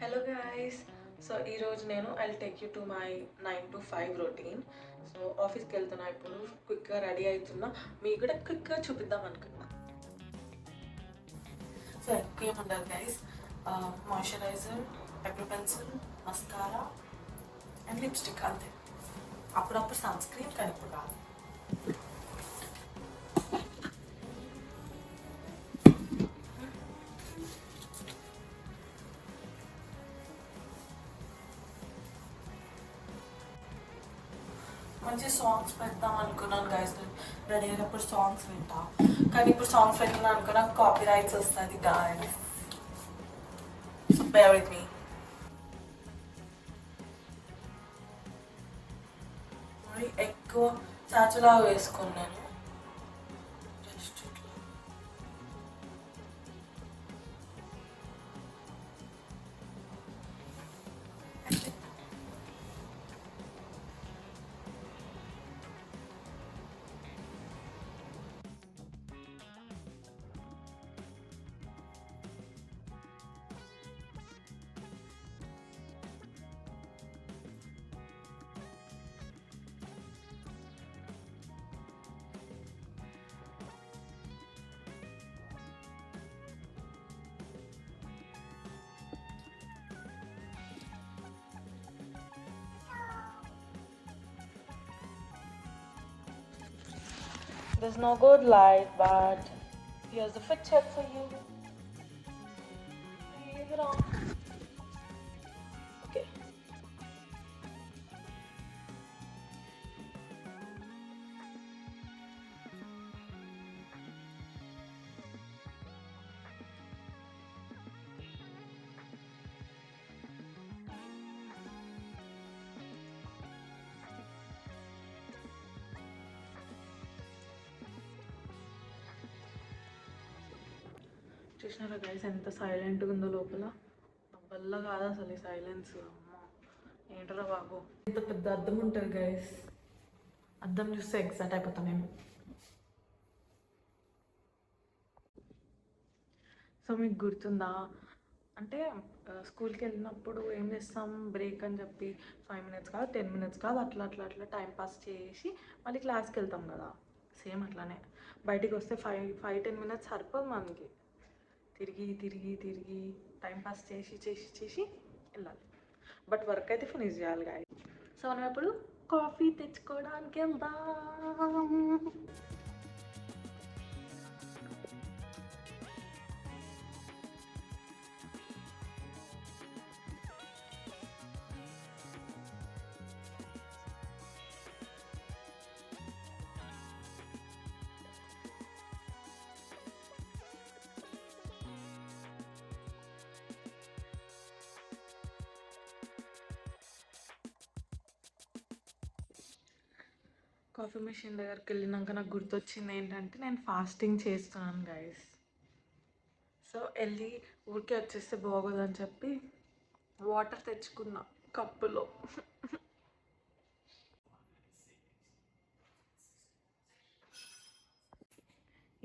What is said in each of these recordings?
Hello guys. So ఈరోజు నేను I take you to my 9 to 5 routine. So ఆఫీస్కి వెళ్తున్నా, ఇప్పుడు క్విక్గా రెడీ అవుతున్నా, మీకు కూడా క్విక్గా చూపిద్దాం అనుకున్నా. సో ఎక్కువ ఏముండదు guys, moisturiser, pepper pencil, mascara and lipstick, అంతే. అప్పుడప్పుడు సన్ స్క్రీన్, కానీ ఇప్పుడు కాదు. మంచి సాంగ్స్ పెడతాం అనుకున్నాను గైస్, రెడీ అయినప్పుడు సాంగ్స్ వింటా, కానీ ఇప్పుడు సాంగ్స్ పెట్టినా అనుకో నాకు కాపీ రైట్స్ వస్తుంది guys. So bear with me. మరి ఎక్కువ చాచులా వేసుకున్నాను. There's no good light, but here's the fit check for you. Leave it on. Okay. చూసినారా గైస్ ఎంత సైలెంట్గా ఉందో లోపల? వల్ల కాదు అసలు ఈ సైలెన్స్. అమ్మ ఏంటరా బాబు, ఇంత పెద్ద అద్దం ఉంటుంది గైస్, అద్దం చూస్తే ఎగ్జైట్ అయిపోతాను నేను. సో మీకు గుర్తుందా, అంటే స్కూల్కి వెళ్ళినప్పుడు ఏం చేస్తాం, బ్రేక్ అని చెప్పి 5 minutes కాదు 10 minutes కాదు అట్లా అట్లా అట్లా టైం పాస్ చేసి మళ్ళీ క్లాస్కి వెళ్తాం కదా. సేమ్ అట్లానే బయటికి వస్తే 5-10 minutes సరిపోదు మనకి. తిరిగి తిరిగి తిరిగి టైం పాస్ చేసి చేసి చేసి వెళ్ళాలి, బట్ వర్క్ అయితే ఫినిష్ చేయాలి గాయ. సో మనం ఇప్పుడు కాఫీ తెచ్చుకోవడానికి వెళ్దాం. కాఫీ మెషిన్ దగ్గరికి వెళ్ళినాక నాకు గుర్తొచ్చింది ఏంటంటే, నేను ఫాస్టింగ్ చేస్తున్నాను గైస్. సో వెళ్ళి ఊరికే వచ్చేస్తే బాగోదని చెప్పి వాటర్ తెచ్చుకున్నా కప్పులో.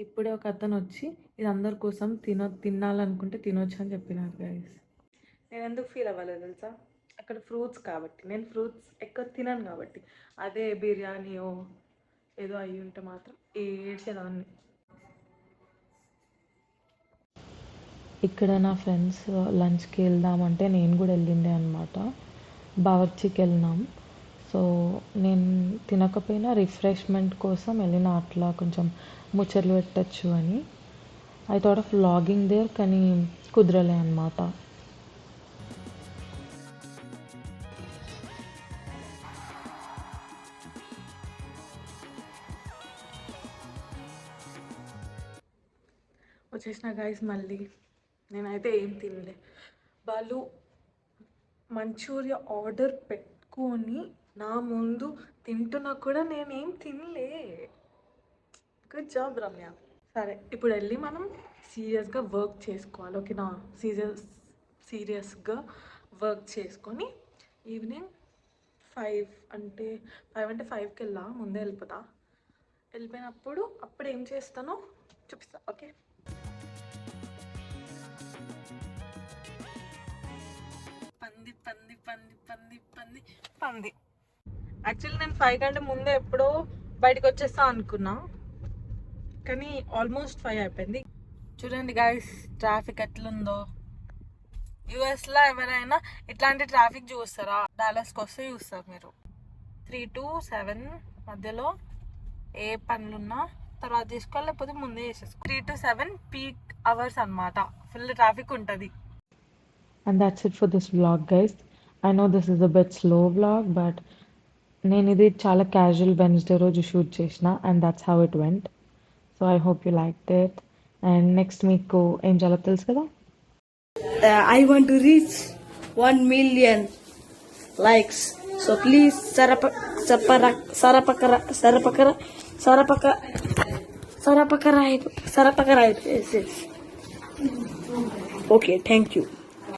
ఇప్పుడే ఒక అతను వచ్చి ఇది అందరి కోసం తినాలనుకుంటే తినొచ్చు అని చెప్పినారు గైస్. నేను ఎందుకు ఫీల్ అవ్వలేదు తెలుసా, అక్కడ ఫ్రూట్స్ కాబట్టి, నేను ఫ్రూట్స్ ఎక్కువ తినను కాబట్టి. అదే బిర్యానీయో ఏదో అయ్యి ఉంటే మాత్రం ఏడ్చేదాన్ని. ఇక్కడ నా ఫ్రెండ్స్ లంచ్కి వెళ్దామంటే నేను కూడా వెళ్ళిండే అనమాట. బావర్చికి వెళ్ళినాం. సో నేను తినకపోయినా రిఫ్రెష్మెంట్ కోసం వెళ్ళిన, అట్లా కొంచెం ముచ్చట్లు పెట్టచ్చు అని. I thought of vlogging there, కానీ కుదరలే అనమాట. వచ్చేసిన గైస్ మళ్ళీ. నేనైతే ఏం తినలే. వాళ్ళు మంచూరియా ఆర్డర్ పెట్టుకొని నా ముందు తింటున్నా కూడా నేనేం తినలే. Good job Ramya. సరే ఇప్పుడు వెళ్ళి మనం సీరియస్గా వర్క్ చేసుకోవాలి, ఓకేనా? సీరియస్గా వర్క్ చేసుకొని ఈవినింగ్ 5 అంటే 5కి వెళ్ళా, ముందే వెళ్ళిపోతా. వెళ్ళిపోయినప్పుడు అప్పుడు ఏం చేస్తానో చూపిస్తా, ఓకే? పంది పంది పంది. యాక్చువల్లీ నేను 5 కంటే ముందే ఎప్పుడో బయటకు వచ్చేస్తా అనుకున్నా, కానీ ఆల్మోస్ట్ 5 అయిపోయింది. చూడండి గైస్ ట్రాఫిక్ ఎట్లుందో. యూఎస్లో ఎవరైనా ఇట్లాంటి ట్రాఫిక్ చూస్తారా? డాలస్కి వస్తే చూస్తారు మీరు. 3 to 7 మధ్యలో ఏ పనులున్నా తర్వాత తీసుకోవాలి, లేకపోతే ముందే చేసేసుకో. 3 to 7 పీక్ అవర్స్ అనమాట, ఫుల్ ట్రాఫిక్ ఉంటుంది. And that's it for this vlog, guys. I know this is a bit slow vlog, but నేను ఇది చాలా క్యాజువల్ వెన్స్డే రోజు షూట్ చేసిన, and that's how it went. So I hope you like it. And next మీకు ఏం చేయాలో తెలుసు కదా. I want to reach 1 million likes. So please sarapakara. Yes. Okay, thank you.